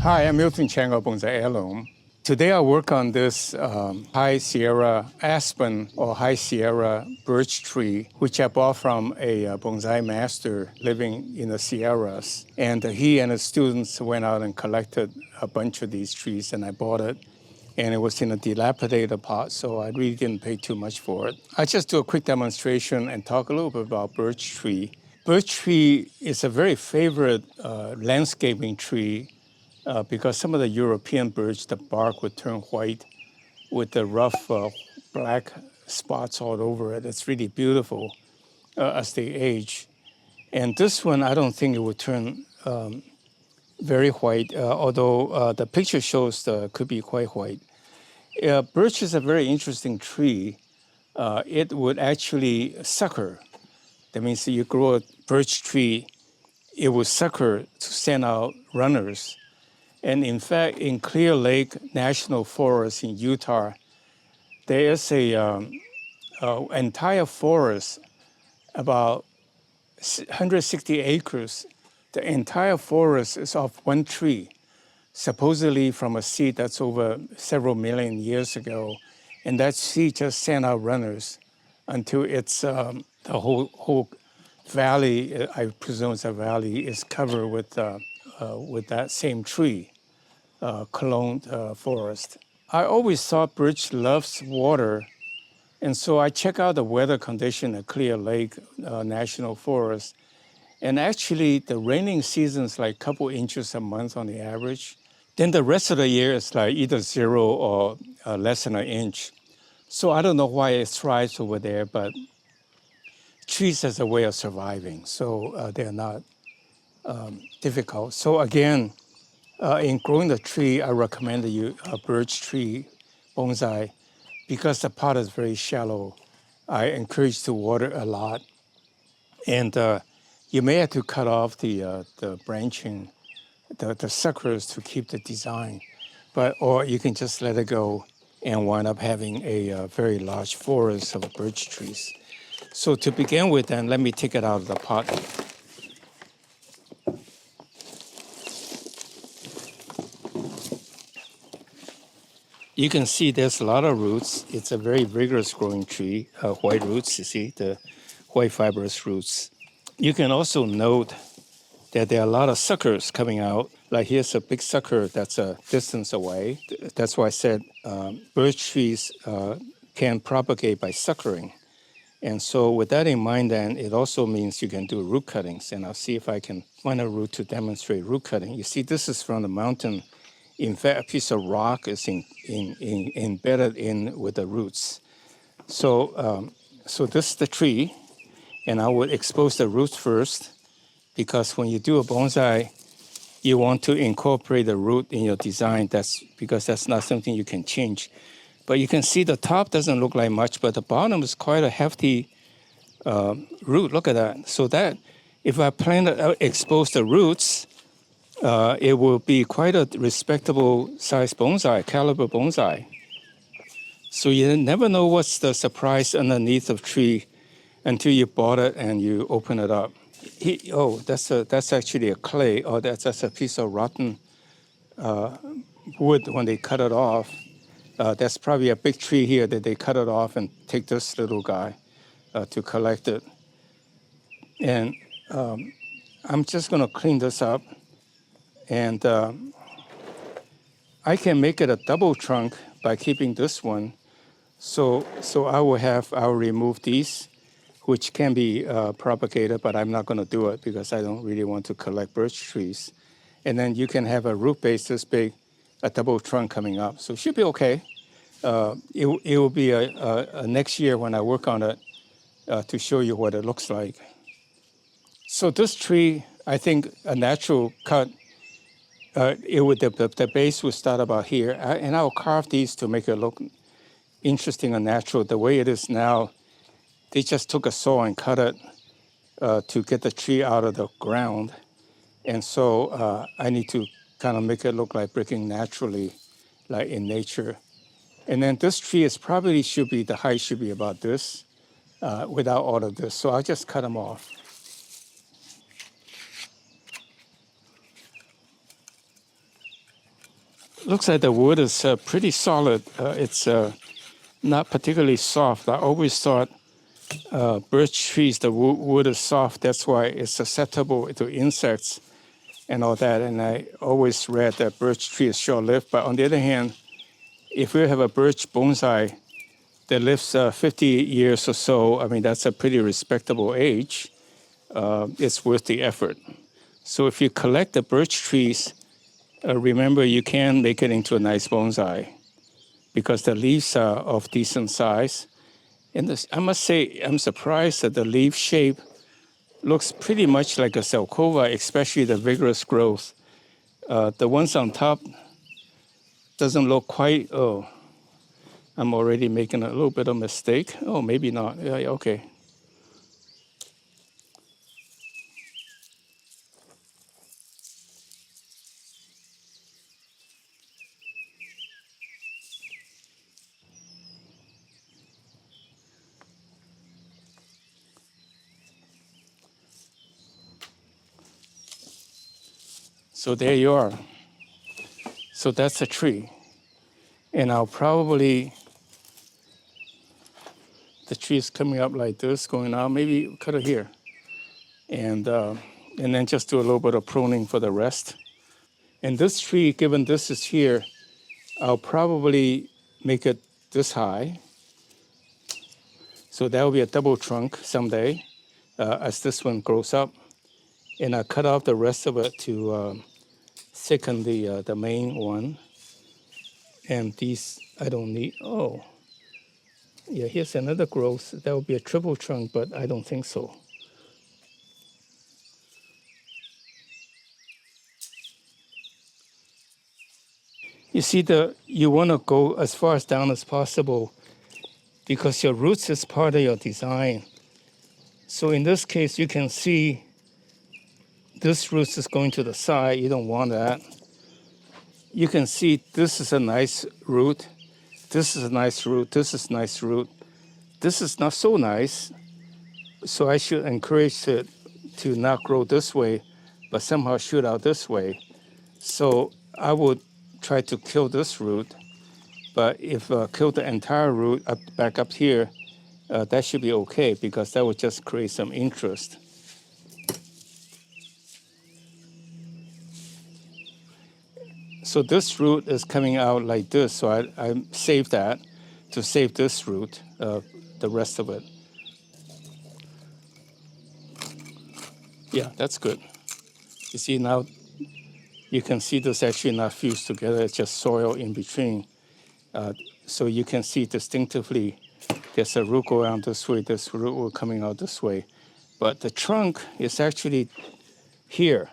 Hi, I'm Miltonchang of Bonsaiheirloom. Today I work on this high Sierra aspen or high Sierra birch tree, which I bought from a bonsaimaster living in the Sierras. And he and his students went out and collected a bunch of these trees, and I bought it. And it was in a dilapidated pot, so I really didn't pay too much for it. I just do a quick demonstration and talk a little bit about birch tree. Birch tree is a very favorite landscaping tree because some of the European birch, the bark would turn white with the rough black spots all over it. It's really beautiful as they age. And this one, I don't think it would turn very white, although the picture shows could be quite white. Birch is a very interesting tree. It would actually sucker. That means you grow a birch tree, it will sucker to send out runners. And in fact, in Clear Lake National Forest in Utah, there is an entire forest, about 160 acres. The entire forest is of one tree, supposedly from a seed that's over several million years ago. And that seed just sent out runners until it's the whole valley, I presume it's a valley, is covered with that same tree. Cloned forest. I always thought birch loves water, and so I check out the weather condition at Clear Lake National Forest. And actually, the raining season is like a couple inches a month on the average. Then the rest of the year is like either 0 or less than an inch. So I don't know why it thrives over there, but trees has a way of surviving, so they're not difficult. So again, in growing the tree, I recommend you a birch tree bonsai because the pot is very shallow. I encourage to water a lot, and you may have to cut off the branching, the suckers to keep the design, or you can just let it go and wind up having a very large forest of birch trees. So to begin with, then let me take it out of the pot. You can see there's a lot of roots. It's a very vigorous growing tree, white roots, you see, the white fibrous roots. You can also note that there are a lot of suckers coming out. Like here's a big sucker that's a distance away. That's why I said birch trees can propagate by suckering. And so with that in mind, then it also means you can do root cuttings. And I'll see if I can find a root to demonstrate root cutting. You see, this is from the mountain. In fact, a piece of rock is embedded in with the roots. So, so this is the tree, and I would expose the roots first, because when you do a bonsai, you want to incorporate the root in your design. That's because that's not something you can change. But you can see the top doesn't look like much, but the bottom is quite a hefty root. Look at that. So that if I expose the roots, it will be quite a respectable size bonsai, caliber bonsai. So you never know what's the surprise underneath of tree until you bought it and you open it up. That's actually a clay, or that's a piece of rotten wood when they cut it off. That's probably a big tree here that they cut it off and take this little guy to collect it. And I'm just gonna clean this up. And I can make it a double trunk by keeping this one. So I'll remove these, which can be propagated, but I'm not going to do it because I don't really want to collect birch trees. And then you can have a root base this big, a double trunk coming up. So it should be okay. It will be a next year when I work on it to show you what it looks like. So this tree, I think a natural cut, the base would start about here. And I'll carve these to make it look interesting and natural. The way it is now, they just took a saw and cut it to get the tree out of the ground. And so I need to kind of make it look like breaking naturally, like in nature. And then this tree the height should be about this without all of this. So I'll just cut them off. looks like the wood is pretty solid. It's not particularly soft. I always thought birch trees, the wood is soft. That's why it's susceptible to insects and all that. And I always read that birch tree is short-lived. But on the other hand, if we have a birch bonsai that lives 50 years or so, I mean, that's a pretty respectable age. It's worth the effort. So if you collect the birch trees, remember you can make it into a nice bonsai because the leaves are of decent size. And this, I must say, I'm surprised that the leaf shape looks pretty much like a Zelkova, especially the vigorous growth. The ones on top doesn't look quite, oh, I'm already making a little bit of mistake. Oh, maybe not. Yeah, okay. So there you are. So that's a tree. And I'll probably, the tree is coming up like this, going out, maybe cut it here. And then just do a little bit of pruning for the rest. And this tree, given this is here, I'll probably make it this high. So that will be a double trunk someday as this one grows up. And I cut off the rest of it to thicken the main one. And these I don't need. Oh, yeah, here's another growth. That would be a triple trunk, but I don't think so. You see, you want to go as far as down as possible because your roots is part of your design. So in this case, you can see this root is going to the side. You don't want that. You can see this is a nice root. This is a nice root. This is a nice root. This is not so nice. So I should encourage it to not grow this way, but somehow shoot out this way. So I would try to kill this root. But if kill the entire root back up here, that should be okay because that would just create some interest. So this root is coming out like this, so I saved that to save this root, the rest of it. Yeah, that's good. You see now, you can see this actually not fused together, it's just soil in between. So you can see distinctively there's a root going out this way, this root will coming out this way. But the trunk is actually here.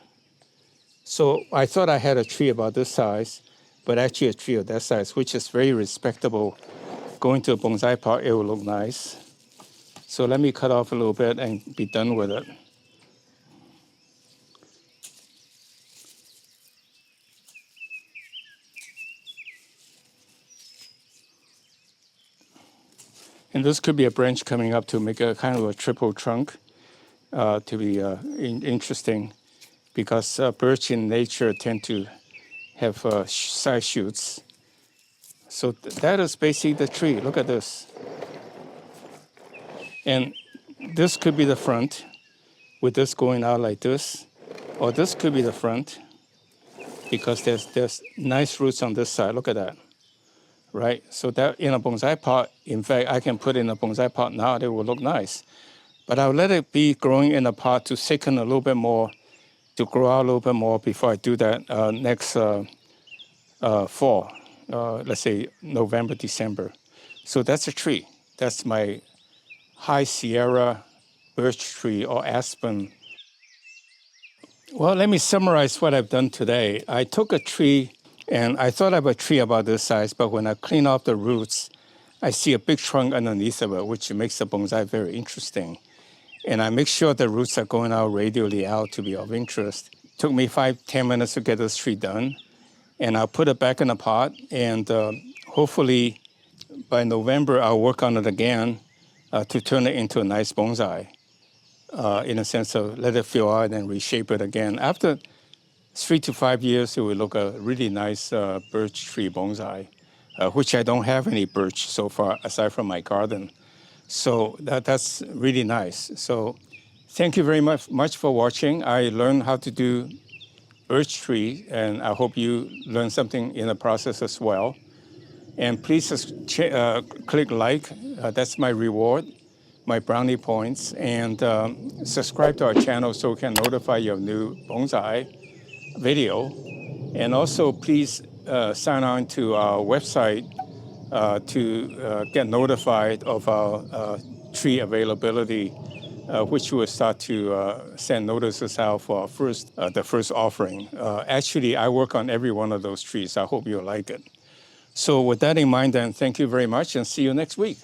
So I thought I had a tree about this size, but actually a tree of that size, which is very respectable. Going to a bonsai pot, it will look nice. So let me cut off a little bit and be done with it. And this could be a branch coming up to make a kind of a triple trunk to be interesting because birch in nature tend to have side shoots. So that is basically the tree. Look at this. And this could be the front with this going out like this, or this could be the front because there's nice roots on this side. Look at that. Right, so that in a bonsai pot, in fact, I can put in a bonsai pot now, it will look nice. But I'll let it be growing in a pot to thicken a little bit more, to grow out a little bit more before I do that next fall, let's say November, December. So that's a tree. That's my high Sierra birch tree or aspen. Well, let me summarize what I've done today. I took a tree and I thought I have a tree about this size, but when I clean off the roots, I see a big trunk underneath of it, which makes the bonsai very interesting. And I make sure the roots are going out radially out to be of interest. Took me 5-10 minutes to get this tree done. And I'll put it back in a pot. And hopefully by November, I'll work on it again to turn it into a nice bonsai. In a sense of let it fill out and then reshape it again. After 3 to 5 years, it will look a really nice birch tree bonsai, which I don't have any birch so far aside from my garden. So that's really nice. So thank you very much for watching. I learned how to do birch tree, and I hope you learned something in the process as well. And please click like, that's my reward, my brownie points, and subscribe to our channel so we can notify you of new bonsai video. And also please sign on to our website to get notified of our tree availability, which will start to send notices out for the first offering. Actually, I work on every one of those trees. I hope you'll like it. So with that in mind, then, thank you very much and see you next week.